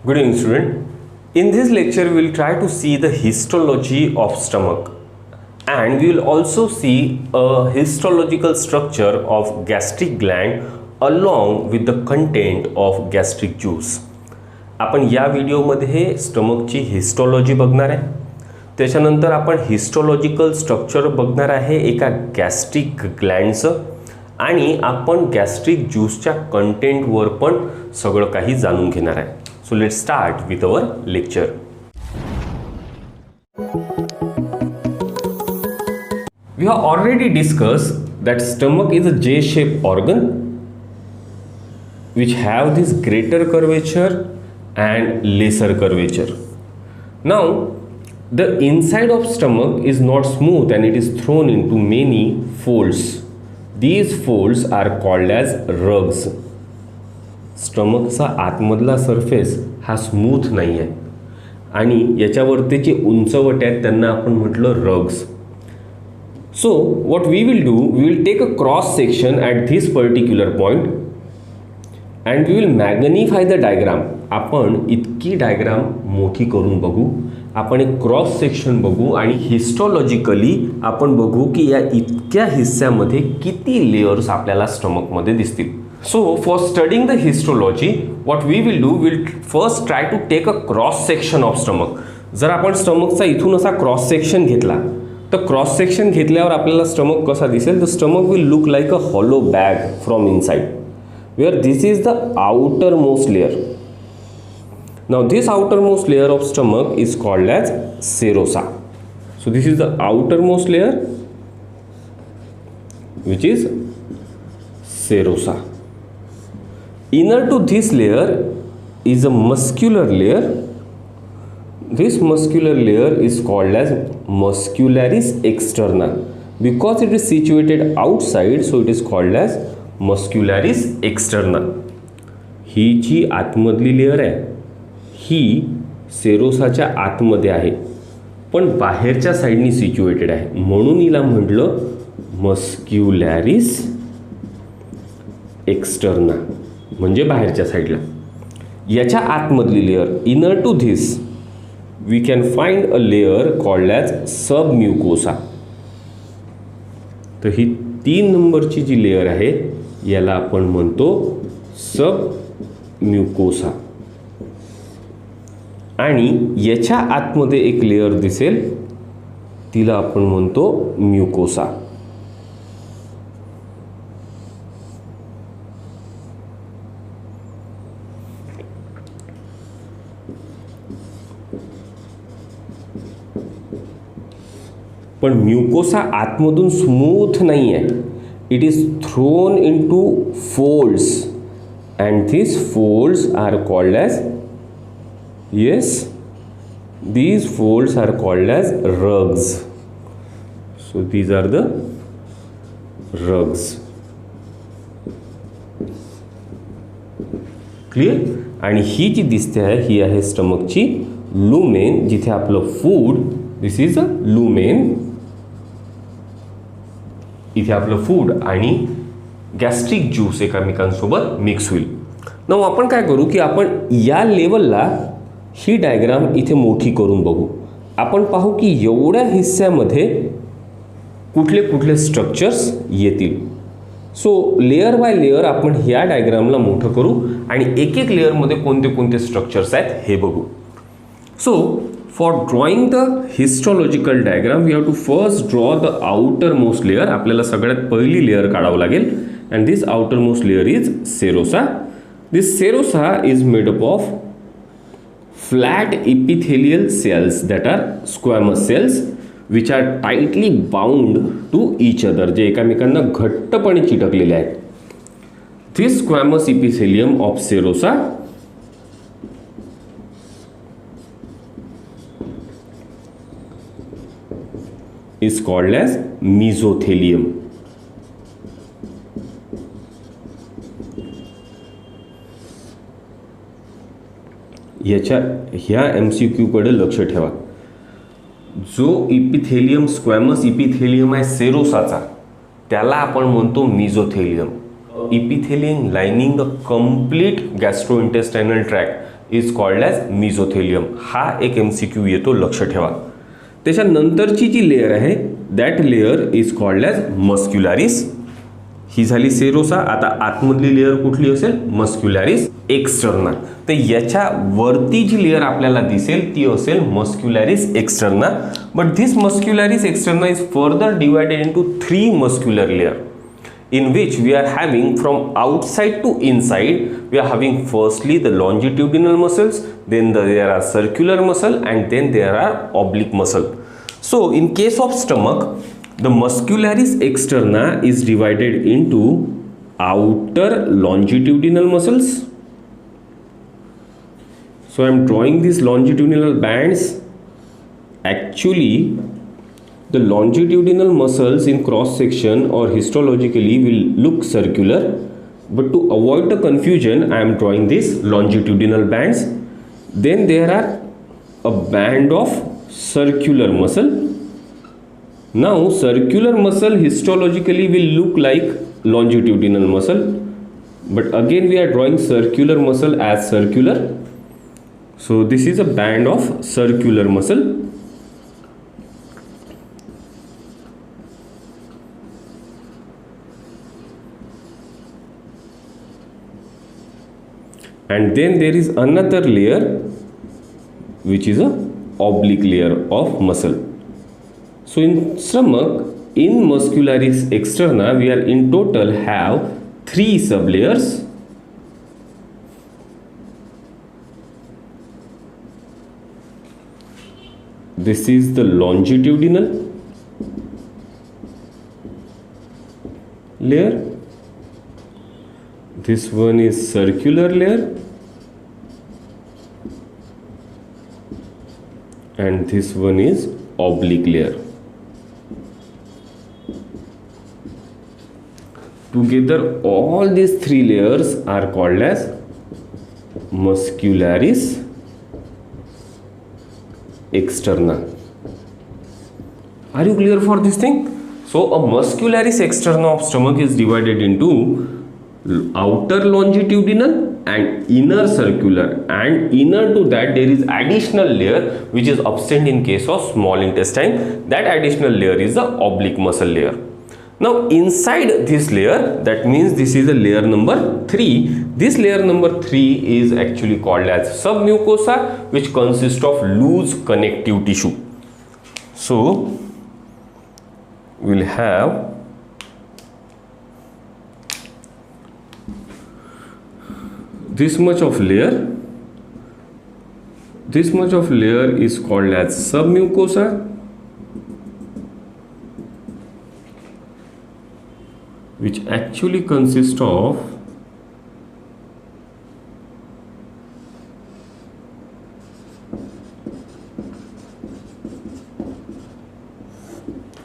Good evening, student. In this lecture, we will try to see the histology of stomach, and we will also see a histological structure of gastric gland along with the content of gastric juice. आपण या व्हिडिओमध्ये स्टमकची हिस्टॉलॉजी बघणार आहे. त्याच्यानंतर आपण हिस्टॉलॉजिकल structure बघणार आहे एका गॅस्ट्रिक ग्लँडचं, आणि आपण गॅस्ट्रिक ज्यूसच्या कंटेंटवर पण सगळं काही जाणून घेणार आहे. So let's start with our lecture. We have already discussed that stomach is a J-shaped organ which have this greater curvature and lesser curvature. Now the inside of stomach is not smooth and it is thrown into many folds. These folds are called as rugs. स्टमकचा आतमधला surface हा smooth नाही आहे आणि याच्यावरती जे उंचवटे आहेत त्यांना आपण म्हटलं rugs. So what we will do, we will take a cross section at this particular point and we will magnify the diagram. आपण इतकी डायग्राम मोठी करून बघू, आपण एक क्रॉस सेक्शन बघू आणि हिस्टॉलॉजिकली आपण बघू की या इतक्या हिस्स्यामध्ये किती लेयर्स आपल्याला स्टमकमध्ये दिसतील. So for studying the histology, what we will do, we'll first try to take a cross section of stomach. जर आपण स्टमकचा इथून असा क्रॉस सेक्शन घेतला तर क्रॉस सेक्शन घेतल्यावर आपल्याला स्टमक कसा दिसेल, the stomach will look like a hollow bag from inside, where this is the outermost layer. Now this outermost layer of stomach is called as serosa. So this is the outermost layer which is serosa. Inner to this layer is a muscular layer. This muscular layer is called as muscularis externa. Because it is situated outside, so it is called as muscularis externa. He ji आतमधली layer आहे ही सेरोसाच्या आतमध्ये आहे, पण बाहेरच्या साईडनी situated आहे, म्हणून हिला म्हटलं मस्क्युलॅरिस एक्स्टर्ना, म्हणजे बाहेरच्या साईडला. याच्या आतमधली layer, inner to this we can find a layer called as submucosa. तर ही 3 नंबरची जी लेयर आहे याला आपण म्हणतो सब म्युकोसा. आणि याच्या आतमध्ये एक लेयर दिसेल तिला आपण म्हणतो म्युकोसा. पण म्युकोसा आतमधून स्मूथ नाही आहे. It is thrown in to folds and these folds are called as, yes, these folds are called as rugs. So these are the rugs. Clear? आणि ही जी दिसते आहे ही आहे स्टमकची लुमेन, जिथे आपलं food, this is a lumen, इथे आपलं food आणि gastric juice एकमेकांसोबत मिक्स होईल. नाव आपण काय करू की आपण या लेवलला ही डायग्राम इथे मोठी करून बघू. आपण पाहू की एवढ्या हिस्स्यामध्ये कुठले कुठले स्ट्रक्चर्स येतील. सो लेयर बाय लेयर आपण ह्या डायग्रामला मोठं करू आणि एक एक लेयरमध्ये कोणते कोणते स्ट्रक्चर्स आहेत हे बघू. So for drawing the histological diagram we have to first draw the outermost layer. आपल्याला सगळ्यात पहिली लेयर काढावं लागेल and this outermost layer is serosa. This serosa is made up of flat epithelial cells that are squamous cells which are tightly bound to each other, जे एकमेकांना घट्टपणे चिटकलेले आहेत. This squamous epithelium of serosa is called as mesothelium. ह्या MCQ कडे लक्ष ठेवा. जो epithelium, squamous epithelium आहे सेरोसाचा, त्याला आपण म्हणतो mesothelium. Epithelium lining the complete gastrointestinal tract, is called as mesothelium. हा एक MCQ येतो, लक्ष ठेवा. त्याच्यानंतरची जी लेअर आहे that layer is called as muscularis. ही झाली सेरोसा. आता आतमधली लेअर कुठली असेल? Muscularis externa. तर याच्या वरती जी लेअर आपल्याला दिसेल ती असेल muscularis externa. But this muscularis externa is further divided into 3 muscular layer in which we are having from outside to inside. We are having firstly the longitudinal muscles, then there are circular muscle, and then there are oblique muscle. So in case of stomach, the muscularis externa is divided into outer longitudinal muscles. So I am drawing these longitudinal bands. Actually the longitudinal muscles in cross section or histologically will look circular, but to avoid the confusion I am drawing these longitudinal bands. Then there are a band of circular muscle. Now circular muscle histologically will look like longitudinal muscle, but again we are drawing circular muscle as circular. So this is a band of circular muscle. And then there is another layer which is a oblique layer of muscle. So in stomach, in muscularis externa, we are in total have 3 sublayers. This is the longitudinal layer. This one is circular layer, and this one is oblique layer. Together all these 3 layers are called as muscularis externa. Are you clear for this thing? So a muscularis externa of stomach is divided into outer longitudinal and inner circular, and inner to that there is additional layer which is absent in case of small intestine. That additional layer is the oblique muscle layer. Now inside this layer, that means this is a layer number 3. This layer number 3 is actually called as submucosa, which consists of loose connective tissue. So we'll have this much of layer. This much of layer is called as submucosa, which actually consists of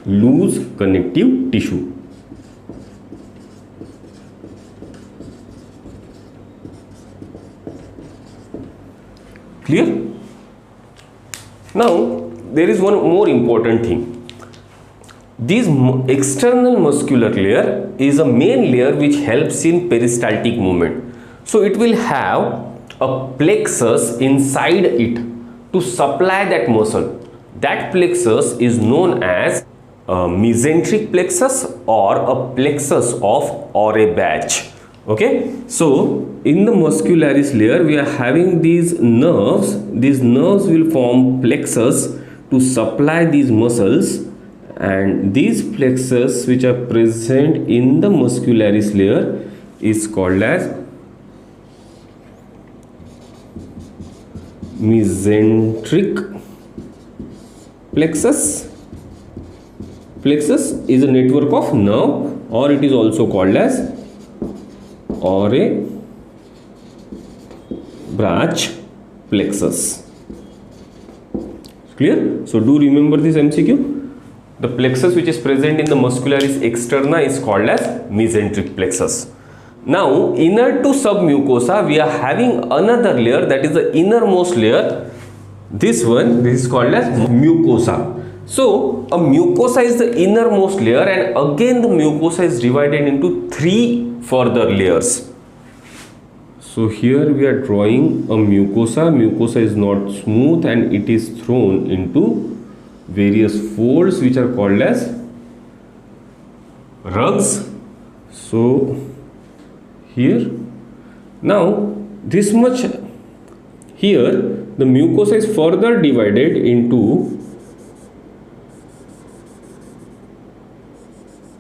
loose connective tissue. Clear? Now there is one more important thing. This external muscular layer is a main layer which helps in peristaltic movement. So it will have a plexus inside it to supply that muscle. That plexus is known as a mesenteric plexus or a plexus of Auerbach. Okay, so in the muscularis layer we are having these nerves. These nerves will form plexus to supply these muscles, and these plexus which are present in the muscularis layer is called as mesenteric plexus. Plexus is a network of nerve, or it is also called as Auerbach plexus. Clear? So do remember this MCQ. The plexus which is present in the muscularis externa is called as mesenteric plexus. Now inner to submucosa we are having another layer, that is the innermost layer. This is called as mucosa. So a mucosa is the innermost layer, and again the mucosa is divided into 3 further layers. So here we are drawing a mucosa. Mucosa is not smooth and it is thrown into various folds which are called as rugs. So here, now this much here, the mucosa is further divided into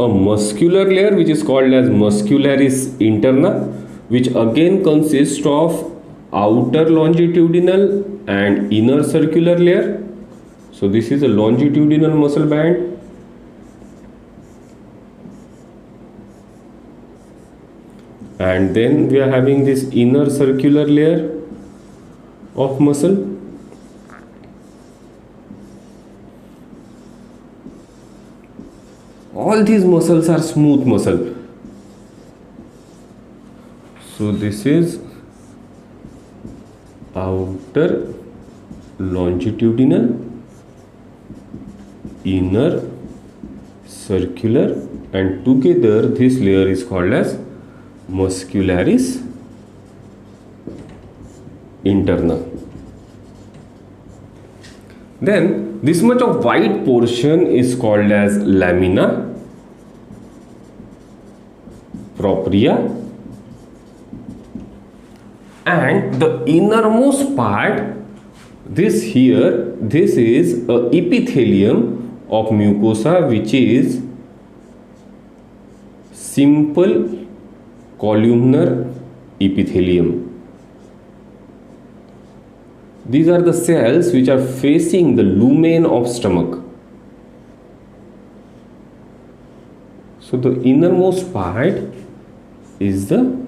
a muscular layer which is called as muscularis interna, which again consists of outer longitudinal and inner circular layer. So this is a longitudinal muscle band, and then we are having this inner circular layer of muscle. All these muscles are smooth muscle. So this is outer longitudinal, inner circular, and together this layer is called as muscularis interna. Then this much of white portion is called as lamina propria, and the innermost part, this here, this is a epithelium of mucosa which is simple columnar epithelium. These are the cells which are facing the lumen of stomach. So the innermost part is the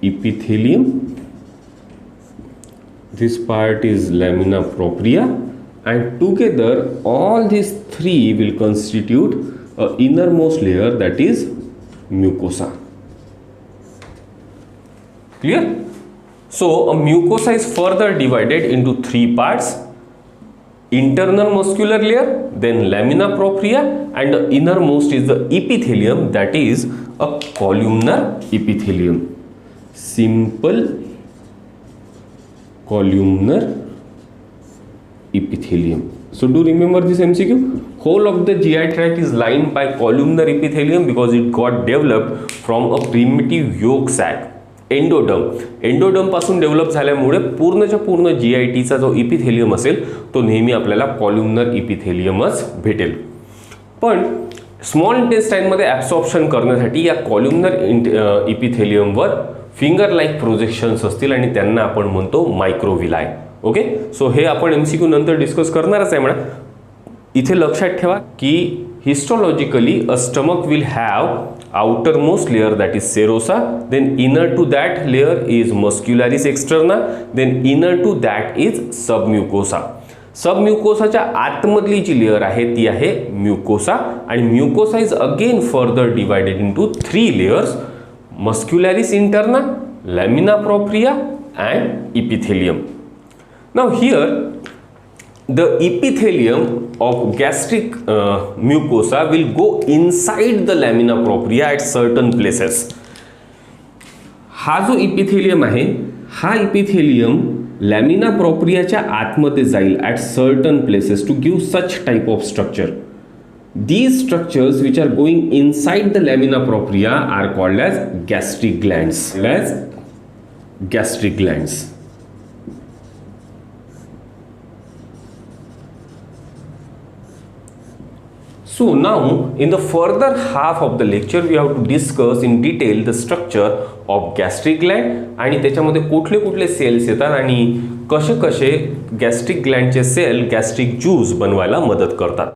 epithelium. This part is lamina propria, and together all these three will constitute a innermost layer, that is mucosa. Clear? So a mucosa is further divided into three parts: internal muscular layer, then lamina propria, and the innermost is the epithelium, that is a columnar epithelium. Simple columnar epithelium. So do remember this MCQ. Whole of the GI tract is lined by columnar epithelium because it got developed from a primitive yolk sac. Endoderm पासून develop झाल्यामुळे पूर्णच्या पूर्ण GITचा जो epithelium असेल तो नेहमी आपल्याला कॉल्युमनर इपिथेलियमच भेटेल. पण स्मॉल इंटेस्टाईनमध्ये ॲब्सॉर्प्शन करण्यासाठी या कॉल्युमनर इपिथेलियमवर फिंगर लाईक प्रोजेक्शन्स असतील आणि त्यांना आपण म्हणतो मायक्रोव्हिलाय. ओके, सो हे आपण MCQ नंतर डिस्कस करणारच आहे म्हणा. इथे लक्षात ठेवा की histologically a stomach will have outermost layer, that is serosa, then inner to that layer is muscularis externa, then inner to that is submucosa. सबम्युकोसाच्या आतमधली जी लेयर आहे ती आहे म्युकोसा, आणि mucosa is again further divided into three layers: muscularis interna, lamina propria and epithelium. Now here the epithelium of gastric mucosa will go inside the lamina propria at certain places. हा जो epithelium आहे, हा epithelium lamina प्रॉप्रियाच्या आतमध्ये जाईल at certain places to give such type of structure. These structures which are going inside the lamina propria are called as gastric glands. So now in the further half of the lecture we have to discuss in detail the structure of gastric gland, आणि त्याच्यामध्ये कुठले कुठले sales येतात आणि कसे कसे gastric ग्लँडचे cell gastric juice बनवायला मदत करतात.